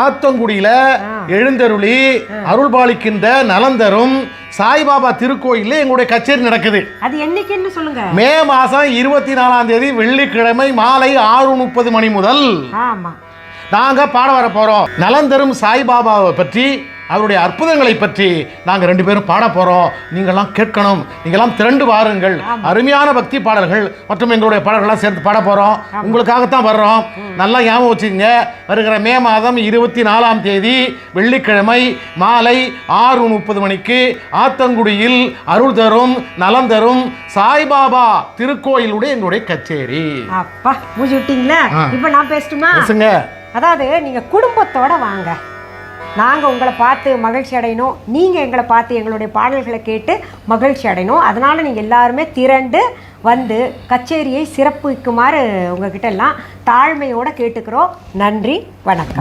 ஆத்தங்குடியில எழுந்தருளி அருள்பாலிக்கின்ற நலந்தரும் சாய்பாபா திருக்கோயில எங்களுடைய கச்சேரி நடக்குது. அது என்னைக்குன்னு சொல்லுங்க. மே மாசம் 24ஆம் தேதி வெள்ளிக்கிழமை மாலை 6:30 மணி முதல் நாங்க பாட வர போறோம். நலந்தரும் சாய்பாபாவை பற்றி, அவருடைய அற்புதங்களை பற்றி நாங்கள் 2 பேரும் பாட போகிறோம். நீங்கள்லாம் கேட்கணும், நீங்கள்லாம் திரண்டு வாருங்கள். அருமையான பக்தி பாடல்கள் மற்றும் எங்களுடைய பாடல்கள்லாம் சேர்த்து பாட போகிறோம். உங்களுக்காகத்தான் வர்றோம். நல்லா ஞாபகம் வச்சுக்கோங்க. வருகிற மே மாதம் 24ஆம் தேதி வெள்ளிக்கிழமை மாலை 6:30 மணிக்கு ஆத்தங்குடியில் அருள் தரும் நலம் தரும் சாய்பாபா திருக்கோயிலுடைய எங்களுடைய கச்சேரி. அப்பா மூஞ்சி விட்டீங்களா? இப்போ நான் பேசட்டுமா? அதாவது நீங்கள் குடும்பத்தோட வாங்க. நாங்கள் உங்களை பார்த்து மகிழ்ச்சி அடையணும், நீங்கள் எங்களை பார்த்து எங்களுடைய பாடல்களை கேட்டு மகிழ்ச்சி அடையணும். அதனால் நீங்கள் எல்லாருமே திரண்டு வந்து கச்சேரியை சிறப்பிக்குமாறு உங்ககிட்ட எல்லாம் தாழ்மையோடு கேட்டுக்கிறோம். நன்றி, வணக்கம்.